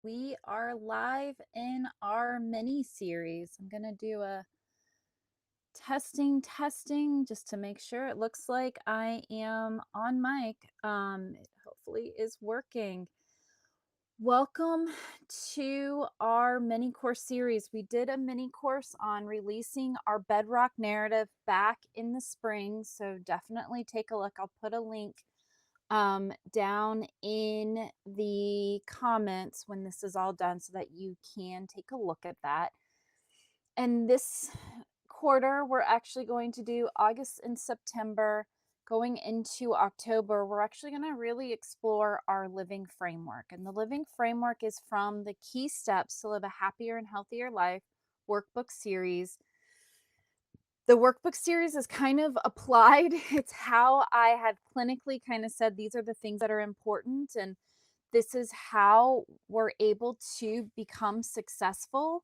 We are live in our mini series. I'm going to do a testing just to make sure it looks like I am on mic. It hopefully is working. Welcome to our mini course series. We did a mini course on releasing our bedrock narrative back in the spring, so definitely take a look. I'll put a link down in the comments when this is all done so that you can take a look at that. And this quarter, we're actually going to do August and September. Going into October, we're actually going to really explore our living framework. And the living framework is from the Key Steps to Live a Happier and Healthier Life workbook series. The workbook series is kind of applied. It's how I have clinically kind of said these are the things that are important, and this is how we're able to become successful.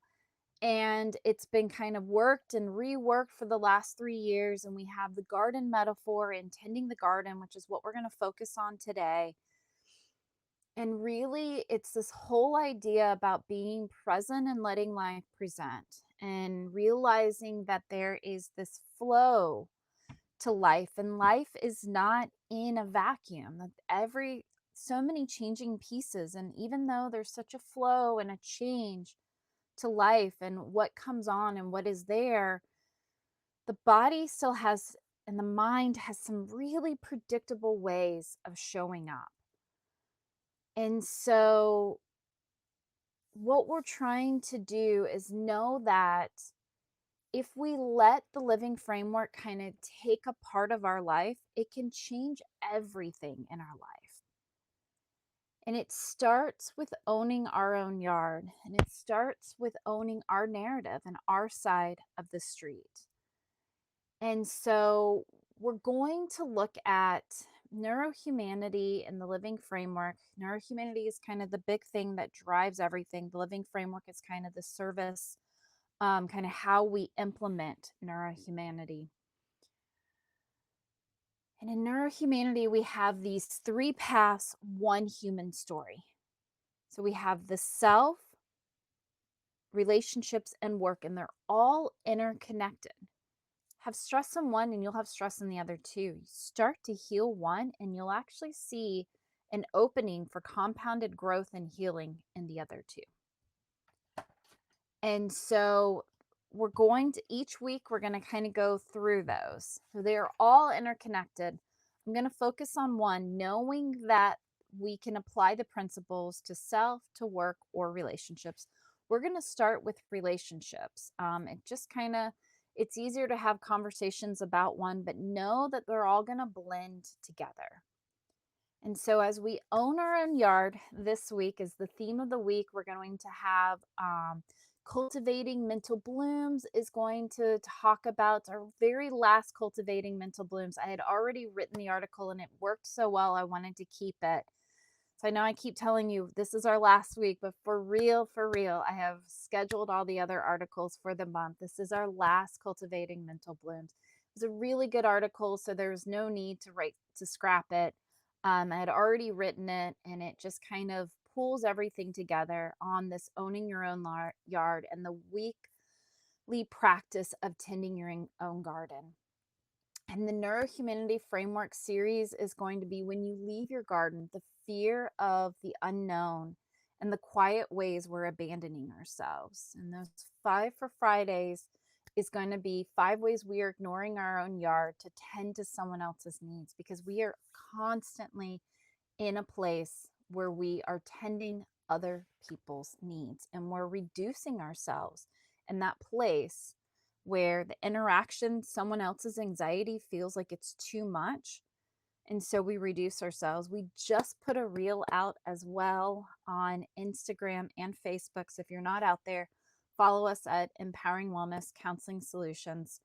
And it's been kind of worked and reworked for the last 3 years. And we have the garden metaphor and tending the garden, which is what we're going to focus on today. And really, it's this whole idea about being present and letting life present and realizing that there is this flow to life, and life is not in a vacuum. That so many changing pieces, and even though there's such a flow and a change to life and what comes on and what is there, the body still has and the mind has some really predictable ways of showing up. And so what we're trying to do is know that if we let the living framework kind of take a part of our life, it can change everything in our life. And it starts with owning our own yard, and it starts with owning our narrative and our side of the street. And so we're going to look at neurohumanity and the living framework. Neurohumanity is kind of the big thing that drives everything. The living framework is kind of the service, kind of how we implement neurohumanity. And in neurohumanity, we have these 3 paths, one human story. So we have the self, relationships, and work, and they're all interconnected. Have stress in one, and you'll have stress in the other too. You start to heal one, and you'll actually see an opening for compounded growth and healing in the other two. And so we're going to each week, we're going to kind of go through those. So they are all interconnected. I'm going to focus on one, knowing that we can apply the principles to self, to work, or relationships. We're going to start with relationships. It's easier to have conversations about one, but know that they're all going to blend together. And so as we own our own yard, this week is the theme of the week. We're going to have Cultivating Mental Blooms is going to talk about our very last Cultivating Mental Blooms. I had already written the article and it worked so well, I wanted to keep it. So I know I keep telling you this is our last week, but for real, I have scheduled all the other articles for the month. This is our last Cultivating Mental Blooms. It was a really good article, so there was no need to scrap it. I had already written it, and it just kind of pulls everything together on this owning your own yard and the weekly practice of tending your own garden. And the Neurohumanity Framework series is going to be when you leave your garden, the fear of the unknown and the quiet ways we're abandoning ourselves. And those 5 for Fridays is going to be 5 ways we are ignoring our own yard to tend to someone else's needs, because we are constantly in a place where we are tending other people's needs and we're reducing ourselves in that place where the interaction, someone else's anxiety feels like it's too much. And so we reduce ourselves. We just put a reel out as well on Instagram and Facebook. So if you're not out there, follow us at Empowering Wellness Counseling Solutions.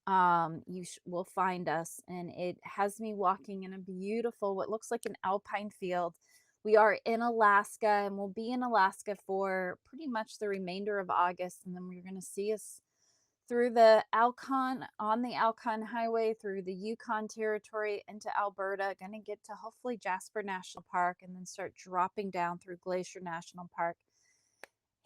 You will find us, and it has me walking in a beautiful, what looks like an alpine field. We are in Alaska, and we'll be in Alaska for pretty much the remainder of August. And then we're going to see us through the on the Alcon Highway, through the Yukon Territory into Alberta, going to get to hopefully Jasper National Park, and then start dropping down through Glacier National Park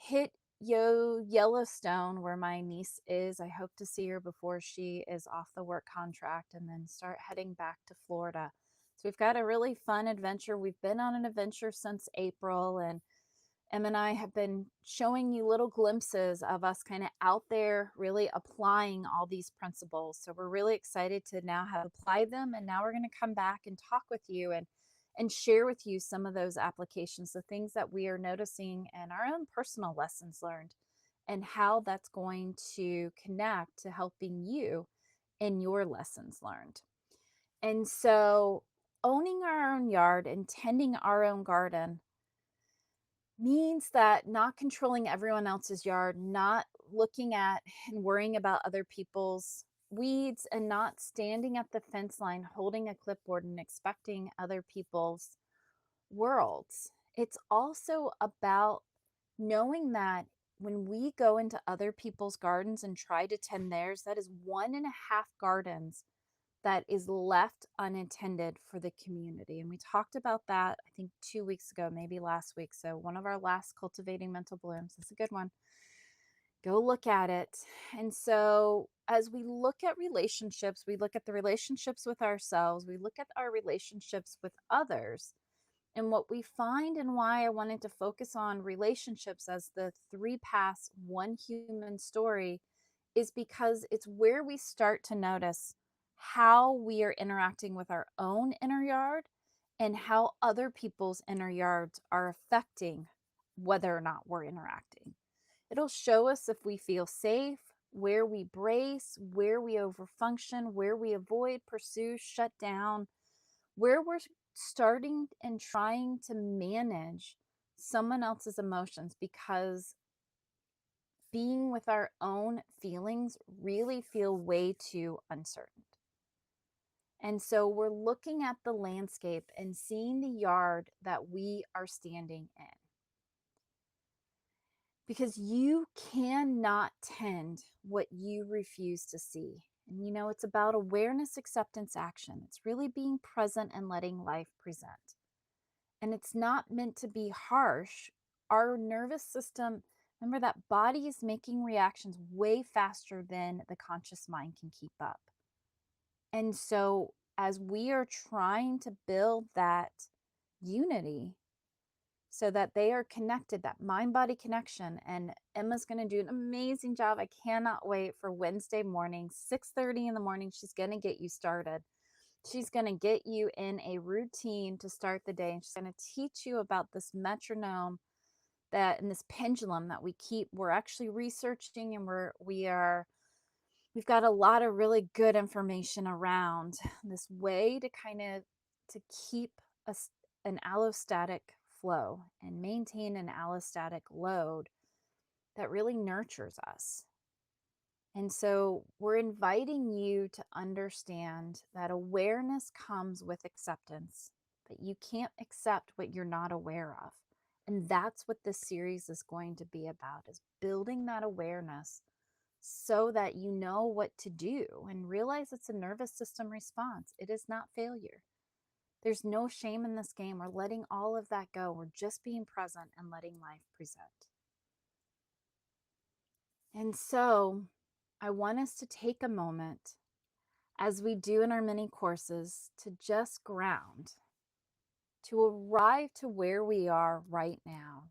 hit Yellowstone, where my niece is. I hope to see her before she is off the work contract, and then start heading back to Florida. So we've got a really fun adventure. We've been on an adventure since April, and Em and I have been showing you little glimpses of us kind of out there really applying all these principles. So we're really excited to now have applied them. And now we're going to come back and talk with you and share with you some of those applications, the things that we are noticing and our own personal lessons learned, and how that's going to connect to helping you in your lessons learned. And so owning our own yard and tending our own garden means that not controlling everyone else's yard, not looking at and worrying about other people's weeds, and not standing at the fence line holding a clipboard and expecting other people's worlds. It's also about knowing that when we go into other people's gardens and try to tend theirs, that is 1.5 gardens that is left unattended for the community. And we talked about that, I think, 2 weeks ago, maybe last week. So, one of our last Cultivating Mental Blooms is a good one. Go look at it. And so, as we look at relationships, we look at the relationships with ourselves, we look at our relationships with others. And what we find, and why I wanted to focus on relationships as the 3 paths, one human story, is because it's where we start to notice how we are interacting with our own inner yard and how other people's inner yards are affecting whether or not we're interacting. It'll show us if we feel safe, where we brace, where we overfunction, where we avoid, pursue, shut down, where we're starting and trying to manage someone else's emotions, because being with our own feelings really feel way too uncertain. And so we're looking at the landscape and seeing the yard that we are standing in. Because you cannot tend what you refuse to see. And it's about awareness, acceptance, action. It's really being present and letting life present. And it's not meant to be harsh. Our nervous system, remember, that body is making reactions way faster than the conscious mind can keep up. And so, as we are trying to build that unity so that they are connected, that mind body connection, and Emma's going to do an amazing job. I cannot wait for Wednesday morning, 6:30 in the morning. She's going to get you started. She's going to get you in a routine to start the day, and she's going to teach you about this metronome that and this pendulum that we're actually researching, and we've got a lot of really good information around this way to kind of to keep an allostatic flow and maintain an allostatic load that really nurtures us. And so we're inviting you to understand that awareness comes with acceptance, that you can't accept what you're not aware of. And that's what this series is going to be about, is building that awareness so that you know what to do and realize it's a nervous system response. It is not failure. There's no shame in this game. We're letting all of that go. We're just being present and letting life present. And so I want us to take a moment, as we do in our mini courses, to just ground, to arrive to where we are right now.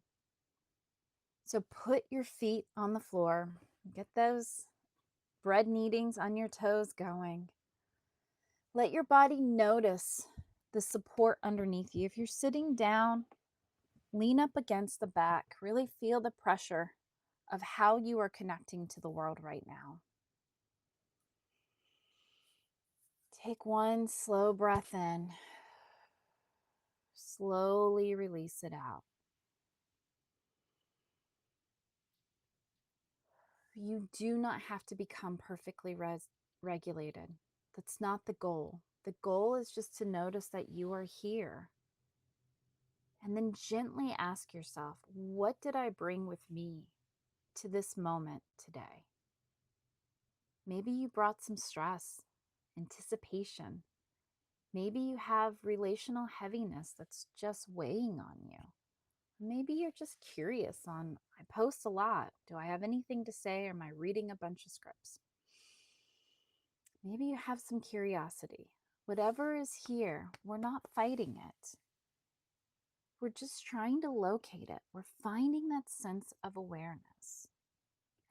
So put your feet on the floor, get those bread kneadings on your toes going. Let your body notice the support underneath you. If you're sitting down, lean up against the back. Really feel the pressure of how you are connecting to the world right now. Take one slow breath in. Slowly release it out. You do not have to become perfectly regulated. That's not the goal. The goal is just to notice that you are here. And then gently ask yourself, what did I bring with me to this moment today? Maybe you brought some stress, anticipation. Maybe you have relational heaviness that's just weighing on you. Maybe you're just curious on, I post a lot. Do I have anything to say, or am I reading a bunch of scripts? Maybe you have some curiosity. Whatever is here, we're not fighting it. We're just trying to locate it. We're finding that sense of awareness.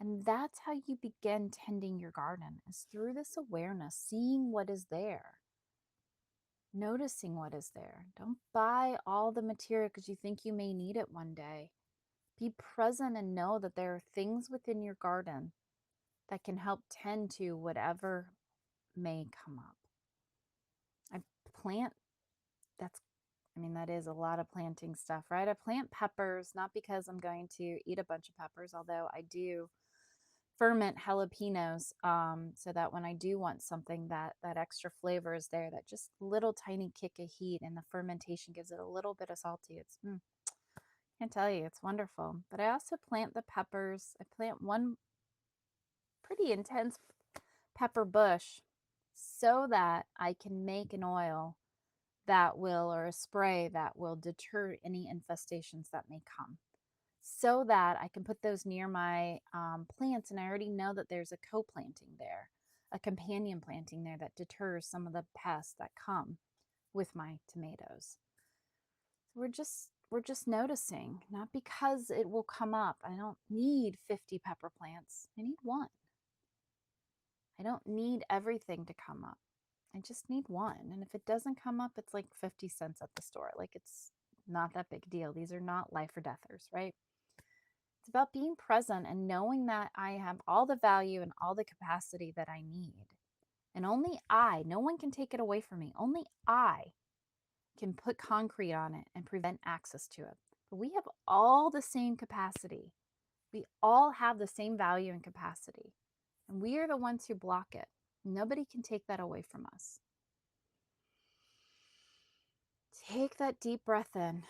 And that's how you begin tending your garden, is through this awareness, seeing what is there, noticing what is there. Don't buy all the material because you think you may need it one day. Be present and know that there are things within your garden that can help tend to whatever may come up. I plant, that is a lot of planting stuff, right? I plant peppers, not because I'm going to eat a bunch of peppers, although I do ferment jalapenos, so that when I do want something, that extra flavor is there, that just little tiny kick of heat, and the fermentation gives it a little bit of salty. It's, can't tell you, it's wonderful. But I also plant the peppers. I plant one pretty intense pepper bush so that I can make an oil that will, or a spray that will deter any infestations that may come, so that I can put those near my plants, and I already know that there's a co-planting there, a companion planting there that deters some of the pests that come with my tomatoes. So we're just noticing, not because it will come up. I don't need 50 pepper plants. I need one. I don't need everything to come up. I just need one. And if it doesn't come up, it's like 50 cents at the store. Like, it's not that big a deal. These are not life or deathers, right? It's about being present and knowing that I have all the value and all the capacity that I need. And only I, no one can take it away from me. Only I can put concrete on it and prevent access to it. But we have all the same capacity. We all have the same value and capacity. And we are the ones who block it. Nobody can take that away from us. Take that deep breath in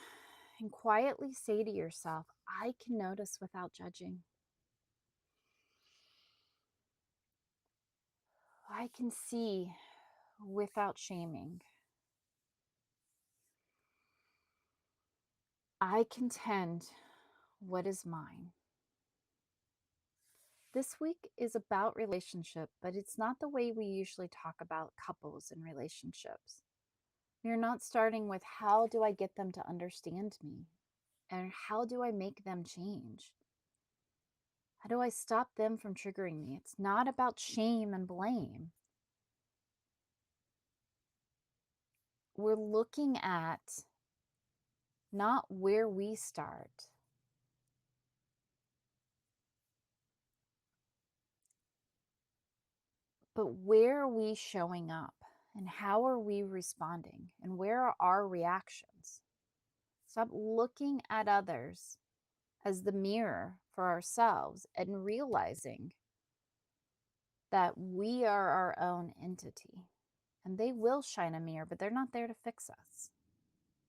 and quietly say to yourself, I can notice without judging. I can see without shaming. I can tend what is mine. This week is about relationship, but it's not the way we usually talk about couples and relationships. We are not starting with, how do I get them to understand me? And how do I make them change? How do I stop them from triggering me? It's not about shame and blame. We're looking at not where we start, but where are we showing up, and how are we responding, and where are our reactions? Stop looking at others as the mirror for ourselves, and realizing that we are our own entity. And they will shine a mirror, but they're not there to fix us.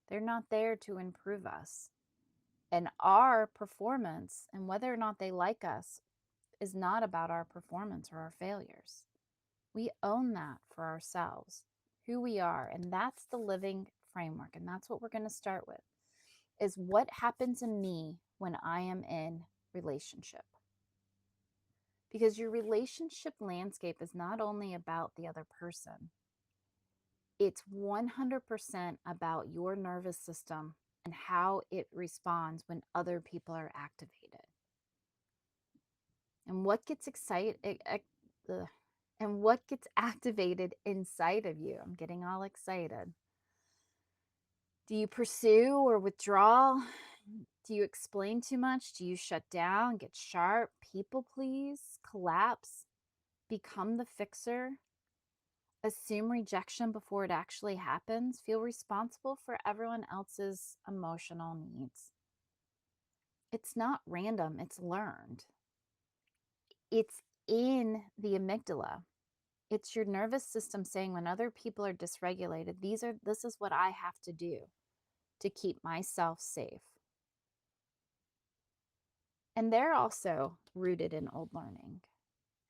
They're not there to improve us. And our performance, and whether or not they like us, is not about our performance or our failures. We own that for ourselves, who we are. And that's the living framework. And that's what we're going to start with, is what happens in me when I am in relationship. Because your relationship landscape is not only about the other person, it's 100% about your nervous system and how it responds when other people are activated. And what gets and what gets activated inside of you. I'm getting all excited. Do you pursue or withdraw? Do you explain too much? Do you shut down, get sharp, people please, collapse, become the fixer, assume rejection before it actually happens, feel responsible for everyone else's emotional needs? It's not random, it's learned. It's in the amygdala. It's your nervous system saying, when other people are dysregulated, this is what I have to do to keep myself safe. And they're also rooted in old learning.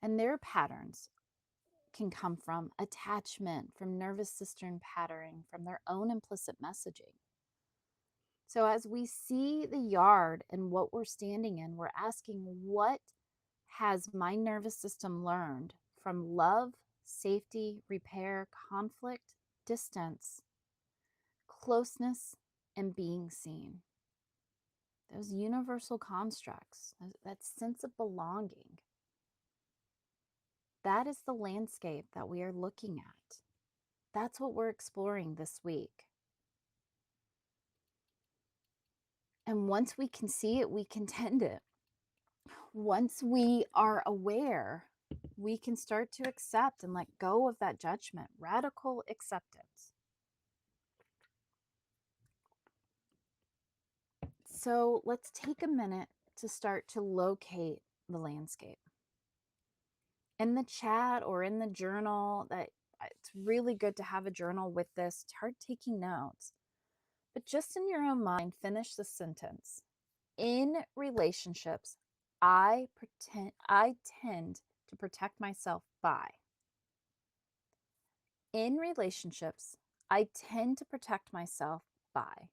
And their patterns can come from attachment, from nervous system patterning, from their own implicit messaging. So as we see the yard and what we're standing in, we're asking, what has my nervous system learned from love, safety, repair, conflict, distance, closeness, and being seen? Those universal constructs, that sense of belonging. That is the landscape that we are looking at. That's what we're exploring this week. And once we can see it, we can tend it. Once we are aware, we can start to accept and let go of that judgment. Radical acceptance. So let's take a minute to start to locate the landscape. In the chat or in the journal, that it's really good to have a journal with this. Start taking notes. But just in your own mind, finish the sentence. In relationships, I tend to protect myself by. In relationships, I tend to protect myself by.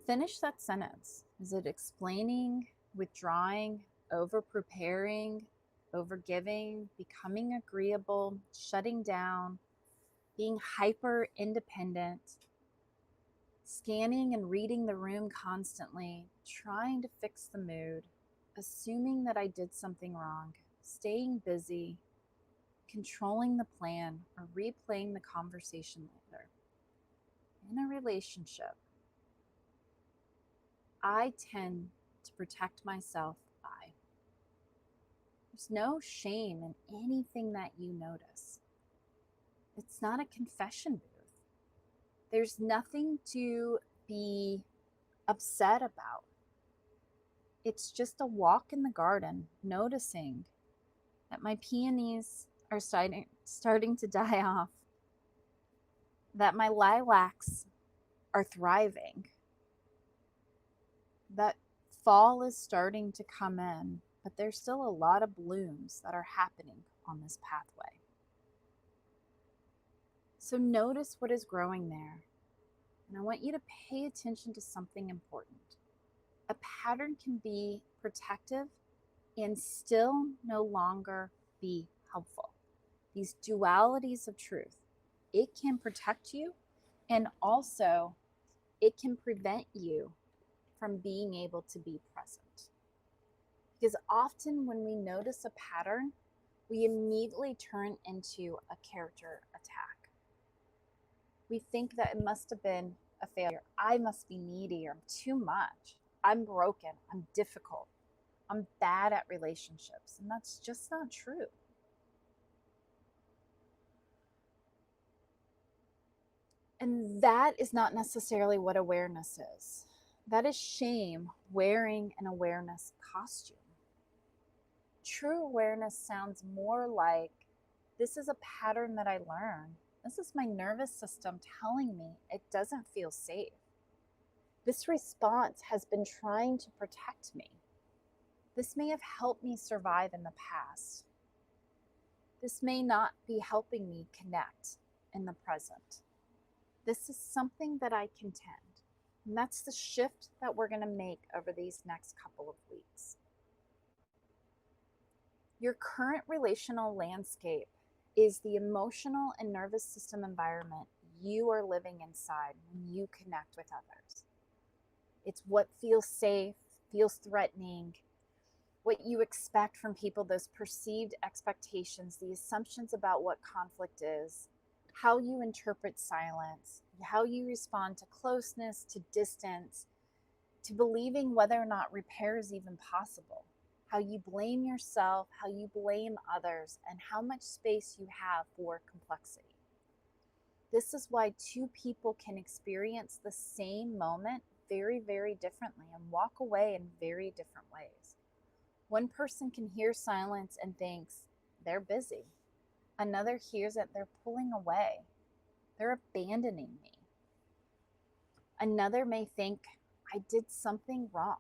Finish that sentence. Is it explaining, withdrawing, over preparing, over giving, becoming agreeable, shutting down, being hyper independent, scanning and reading the room constantly, trying to fix the mood, assuming that I did something wrong, staying busy, controlling the plan, or replaying the conversation later? In a relationship, I tend to protect myself by. There's no shame in anything that you notice. It's not a confession booth. There's nothing to be upset about. It's just a walk in the garden, noticing that my peonies are starting to die off, that my lilacs are thriving, that fall is starting to come in, but there's still a lot of blooms that are happening on this pathway. So notice what is growing there. And I want you to pay attention to something important. A pattern can be protective and still no longer be helpful. These dualities of truth, it can protect you, and also it can prevent you from being able to be present. Because often when we notice a pattern, we immediately turn into a character attack. We think that it must have been a failure. I must be needy, or I'm too much. I'm broken. I'm difficult. I'm bad at relationships. And that's just not true. And that is not necessarily what awareness is. That is shame wearing an awareness costume. True awareness sounds more like, this is a pattern that I learned. This is my nervous system telling me it doesn't feel safe. This response has been trying to protect me. This may have helped me survive in the past. This may not be helping me connect in the present. This is something that I contend. And that's the shift that we're going to make over these next couple of weeks. Your current relational landscape is the emotional and nervous system environment you are living inside when you connect with others. It's what feels safe, feels threatening, what you expect from people, those perceived expectations, the assumptions about what conflict is, how you interpret silence, how you respond to closeness, to distance, to believing whether or not repair is even possible, how you blame yourself, how you blame others, and how much space you have for complexity. This is why two people can experience the same moment very, very differently and walk away in very different ways. One person can hear silence and thinks they're busy. Another hears it, they're pulling away. They're abandoning me. Another may think, I did something wrong.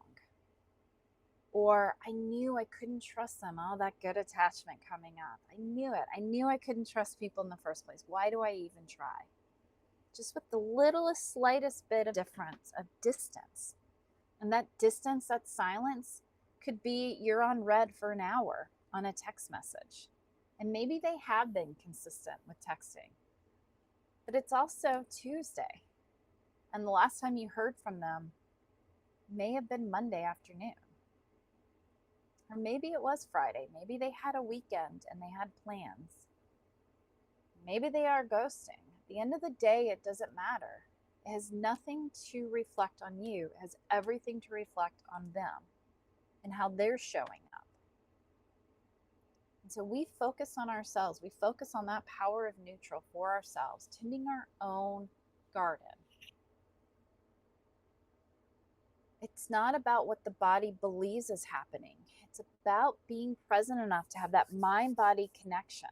Or I knew I couldn't trust them. Oh, that good attachment coming up. I knew it. I knew I couldn't trust people in the first place. Why do I even try? just with the littlest, slightest bit of difference, of distance. And that distance, that silence, could be you're on red for an hour on a text message. And maybe they have been consistent with texting. But it's also Tuesday. And the last time you heard from them may have been Monday afternoon. Or maybe it was Friday. Maybe they had a weekend and they had plans. Maybe they are ghosting. At the end of the day, it doesn't matter. It has nothing to reflect on you. It has everything to reflect on them and how they're showing up. And so we focus on ourselves. We focus on that power of neutral for ourselves, tending our own garden. It's not about what the body believes is happening. It's about being present enough to have that mind-body connection,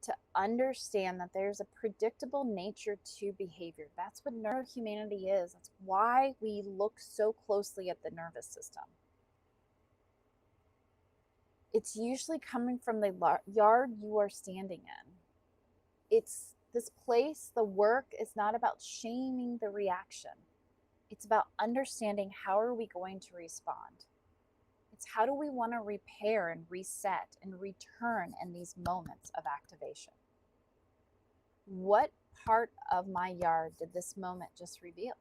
to understand that there's a predictable nature to behavior. That's what neurohumanity is. That's why we look so closely at the nervous system. It's usually coming from the yard you are standing in. It's this place, the work is not about shaming the reaction. It's about understanding how are we going to respond. It's how do we want to repair and reset and return in these moments of activation. What part of my yard did this moment just reveal?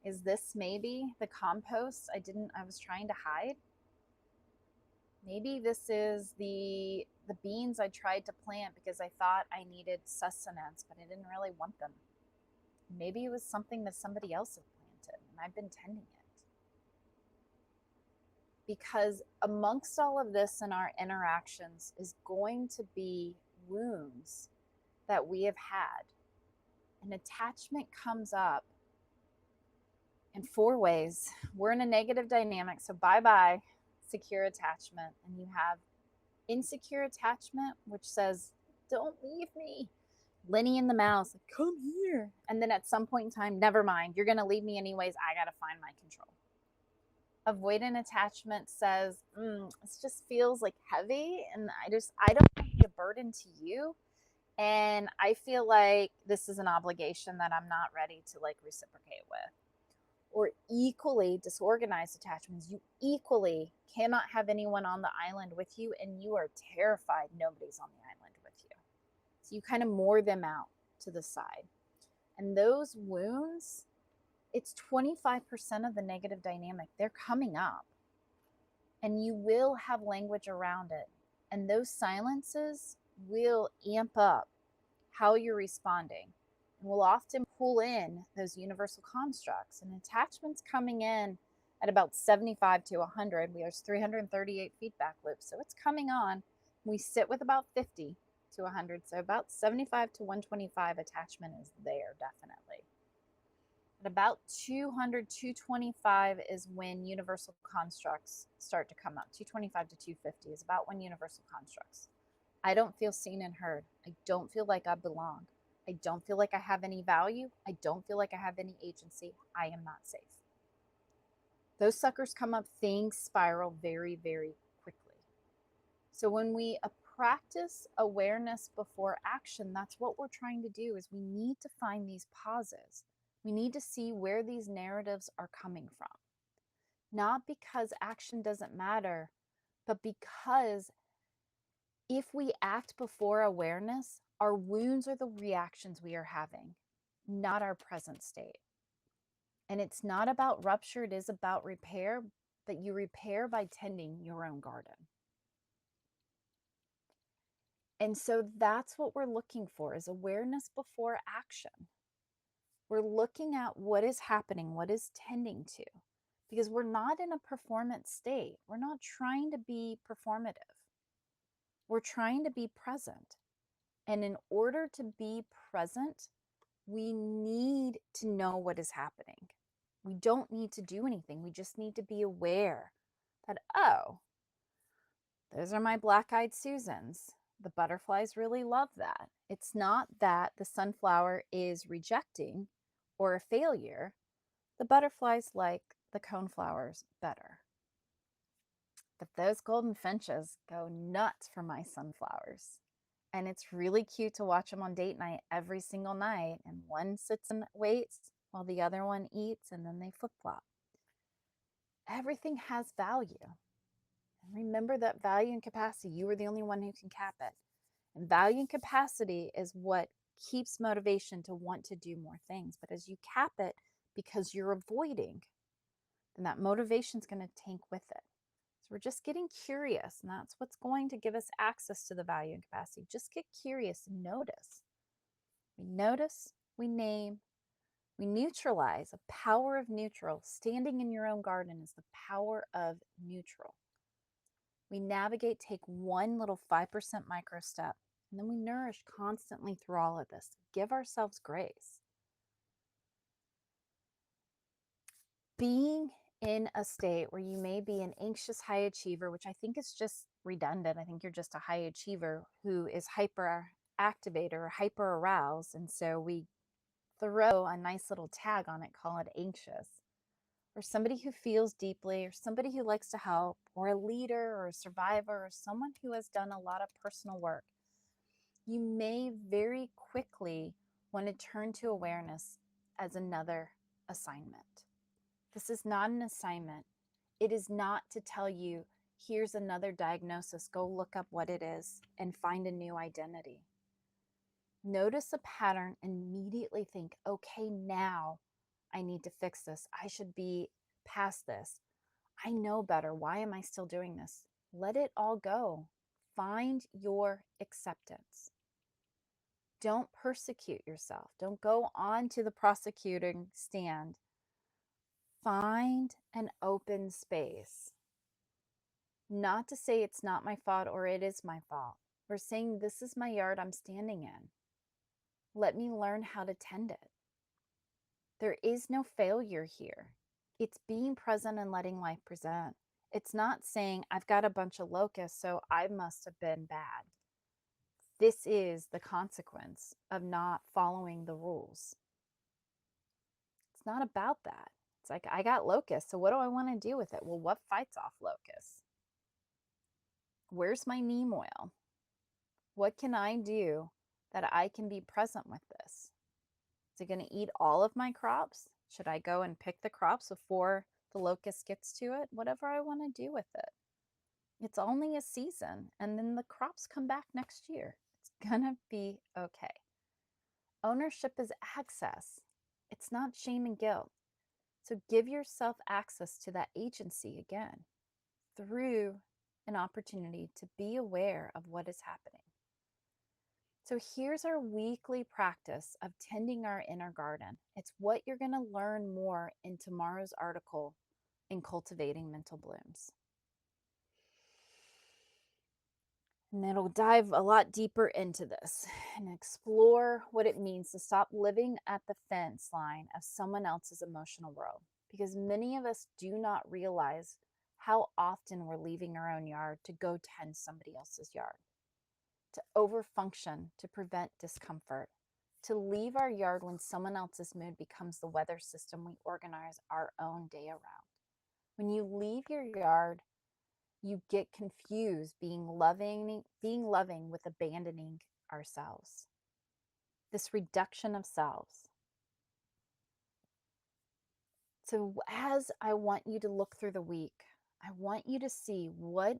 Is this maybe the compost I was trying to hide? Maybe this is the beans I tried to plant because I thought I needed sustenance, but I didn't really want them. Maybe it was something that somebody else had planted and I've been tending it. Because amongst all of this in our interactions is going to be wounds that we have had. An attachment comes up in 4 ways. We're in a negative dynamic, so bye-bye secure attachment. And you have insecure attachment, which says, don't leave me. Lenny in the mouse, like, come here. And then at some point in time, never mind, you're going to leave me anyways. I got to find my control. Avoidant attachment says, this just feels like heavy and I don't want to be a burden to you. And I feel like this is an obligation that I'm not ready to like reciprocate with. Or equally disorganized attachments. You equally cannot have anyone on the island with you and you are terrified nobody's on the island with you. So you kind of moor them out to the side. And those wounds, it's 25% of the negative dynamic. They're coming up. And you will have language around it. And those silences will amp up how you're responding. And will often pull in those universal constructs. And attachments coming in at about 75 to 100. There's 338 feedback loops. So it's coming on. We sit with about 50 to 100. So about 75 to 125 attachment is there, definitely. At about 200, 225 is when universal constructs start to come up. 225 to 250 is about when universal constructs. I don't feel seen and heard. I don't feel like I belong. I don't feel like I have any value. I don't feel like I have any agency. I am not safe. Those suckers come up, things spiral very, very quickly. So when we practice awareness before action, that's what we're trying to do is we need to find these pauses. We need to see where these narratives are coming from. Not because action doesn't matter, but because if we act before awareness, our wounds are the reactions we are having, not our present state. And it's not about rupture, it is about repair, but you repair by tending your own garden. And so that's what we're looking for is awareness before action. We're looking at what is happening, what is tending to, because we're not in a performance state. We're not trying to be performative. We're trying to be present. And in order to be present, we need to know what is happening. We don't need to do anything. We just need to be aware that, oh, those are my black-eyed Susans. The butterflies really love that. It's not that the sunflower is rejecting or a failure. The butterflies like the coneflowers better. But those golden finches go nuts for my sunflowers. And it's really cute to watch them on date night every single night. And one sits and waits while the other one eats, and then they flip flop. Everything has value. And remember that value and capacity, you are the only one who can cap it. And value and capacity is what keeps motivation to want to do more things. But as you cap it because you're avoiding, then that motivation is going to tank with it. So we're just getting curious, and that's what's going to give us access to the value and capacity. Just get curious and notice. We notice, we name, we neutralize. A power of neutral. Standing in your own garden is the power of neutral. We navigate, take one little 5% micro step, and then we nourish constantly through all of this. Give ourselves grace. Being in a state where you may be an anxious high achiever, which I think is just redundant. I think you're just a high achiever who is hyper activated or hyper aroused. And so we throw a nice little tag on it, call it anxious. Or somebody who feels deeply, or somebody who likes to help, or a leader, or a survivor, or someone who has done a lot of personal work. You may very quickly want to turn to awareness as another assignment. This is not an assignment. It is not to tell you, here's another diagnosis, go look up what it is and find a new identity. Notice a pattern and immediately think, okay, now I need to fix this. I should be past this. I know better. Why am I still doing this? Let it all go. Find your acceptance. Don't persecute yourself. Don't go on to the prosecuting stand. Find an open space. Not to say it's not my fault or it is my fault. We're saying this is my yard I'm standing in. Let me learn how to tend it. There is no failure here. It's being present and letting life present. It's not saying I've got a bunch of locusts, so I must have been bad. This is the consequence of not following the rules. It's not about that. It's like, I got locusts, so what do I want to do with it? Well, what fights off locusts? Where's my neem oil? What can I do that I can be present with this? Is it going to eat all of my crops? Should I go and pick the crops before the locust gets to it? Whatever I want to do with it. It's only a season, and then the crops come back next year. It's going to be okay. Ownership is access. It's not shame and guilt. So give yourself access to that agency again through an opportunity to be aware of what is happening. So here's our weekly practice of tending our inner garden. It's what you're going to learn more in tomorrow's article in Cultivating Mental Blooms. And it'll dive a lot deeper into this and explore what it means to stop living at the fence line of someone else's emotional world. Because many of us do not realize how often we're leaving our own yard to go tend somebody else's yard, to overfunction, to prevent discomfort, to leave our yard when someone else's mood becomes the weather system we organize our own day around. When you leave your yard, you get confused being loving with abandoning ourselves. This reduction of selves. So as I want you to look through the week, I want you to see what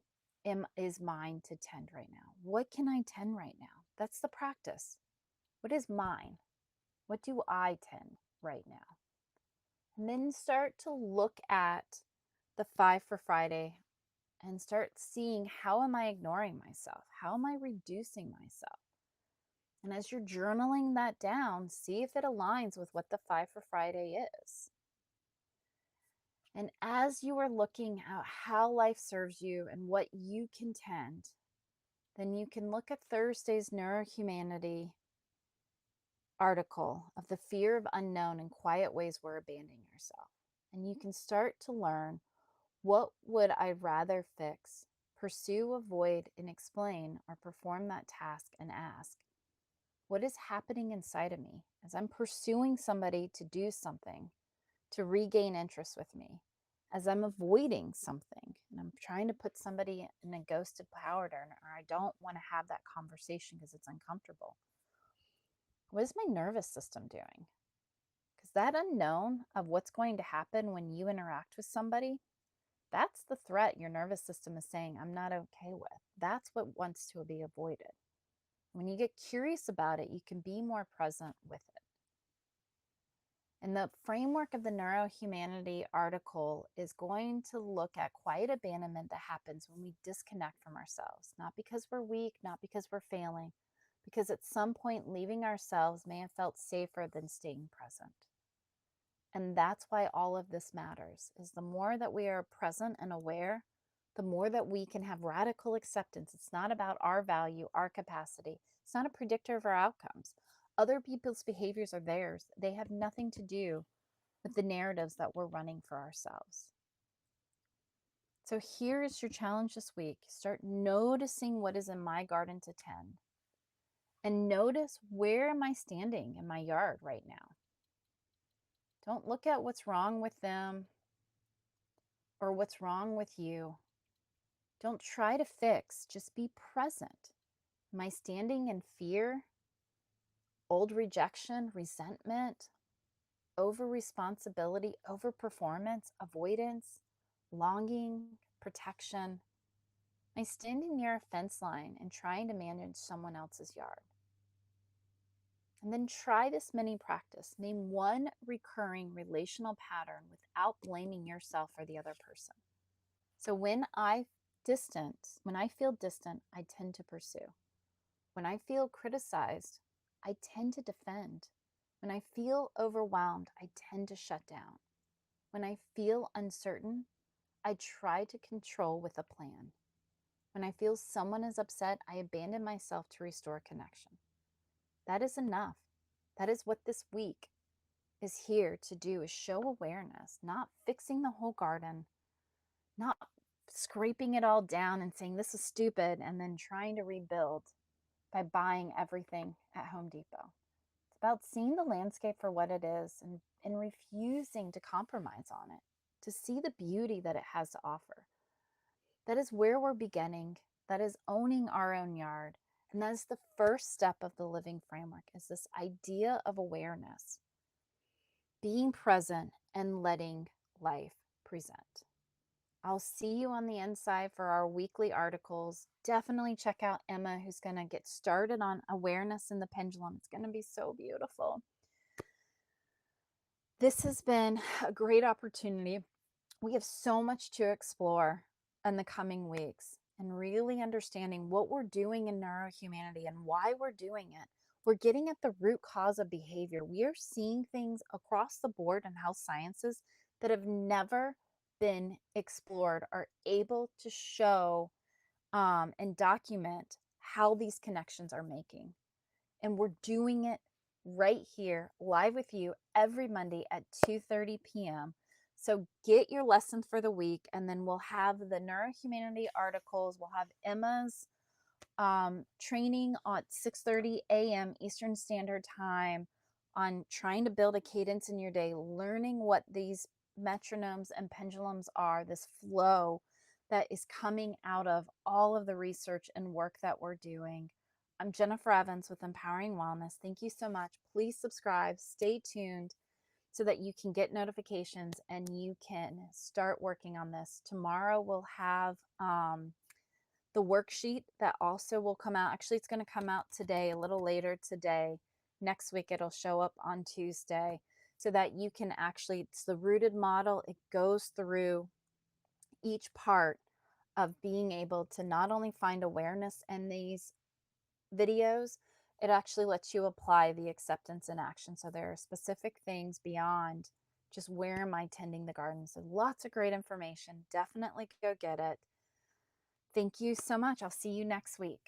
is mine to tend right now. What can I tend right now? That's the practice. What is mine? What do I tend right now? And then start to look at the 5 for Friday and start seeing, how am I ignoring myself? How am I reducing myself? And as you're journaling that down, see if it aligns with what the 5 for Friday is. And as you are looking at how life serves you and what you can tend, then you can look at Thursday's Neurohumanity article of the fear of unknown and quiet ways we're abandoning yourself. And you can start to learn, what would I rather fix, pursue, avoid, and explain, or perform that task and ask, what is happening inside of me as I'm pursuing somebody to do something to regain interest with me? as I'm avoiding something and I'm trying to put somebody in a ghosted pattern, or I don't want to have that conversation because it's uncomfortable, what is my nervous system doing? Because that unknown of what's going to happen when you interact with somebody, that's the threat your nervous system is saying, I'm not okay with. That's what wants to be avoided. When you get curious about it, you can be more present with it. And the framework of the Neurohumanity article is going to look at quiet abandonment that happens when we disconnect from ourselves, not because we're weak, not because we're failing, because at some point leaving ourselves may have felt safer than staying present. And that's why all of this matters, is the more that we are present and aware, the more that we can have radical acceptance. It's not about our value, our capacity. It's not a predictor of our outcomes. Other people's behaviors are theirs. They have nothing to do with the narratives that we're running for ourselves. So here is your challenge this week. Start noticing what is in my garden to tend. And notice, where am I standing in my yard right now? Don't look at what's wrong with them or what's wrong with you. Don't try to fix, just be present. Am I standing in fear, old rejection, resentment, over responsibility, over performance, avoidance, longing, protection? Am I standing near a fence line and trying to manage someone else's yard? And then try this mini practice. Name one recurring relational pattern without blaming yourself or the other person. So when I feel distant, I tend to pursue. When I feel criticized, I tend to defend. When I feel overwhelmed, I tend to shut down. When I feel uncertain, I try to control with a plan. When I feel someone is upset, I abandon myself to restore connection. That is enough. That is what this week is here to do, is show awareness, not fixing the whole garden, not scraping it all down and saying this is stupid and then trying to rebuild by buying everything at Home Depot. It's about seeing the landscape for what it is and refusing to compromise on it, to see the beauty that it has to offer. That is where we're beginning. That is owning our own yard. And that is the first step of the living framework, is this idea of awareness, being present and letting life present. I'll see you on the inside for our weekly articles. Definitely check out Emma, who's going to get started on awareness in the pendulum. It's going to be so beautiful. This has been a great opportunity. We have so much to explore in the coming weeks, and really understanding what we're doing in neurohumanity and why we're doing it. We're getting at the root cause of behavior. We are seeing things across the board in health sciences that have never been explored, are able to show and document how these connections are making. And we're doing it right here live with you every Monday at 2:30 p.m. So get your lessons for the week, and then we'll have the Neurohumanity articles. We'll have Emma's training at 6:30 a.m. Eastern Standard Time on trying to build a cadence in your day, learning what these metronomes and pendulums are, this flow that is coming out of all of the research and work that we're doing. I'm Jennifer Evans with Empowering Wellness. Thank you so much. Please subscribe, stay tuned so that you can get notifications and you can start working on this. Tomorrow we'll have the worksheet that also will come out. Actually, it's going to come out today, a little later today. Next week, it'll show up on Tuesday, so that you can actually, it's the rooted model. It goes through each part of being able to not only find awareness in these videos, it actually lets you apply the acceptance in action. So there are specific things beyond just where am I tending the garden. So lots of great information. Definitely go get it. Thank you so much. I'll see you next week.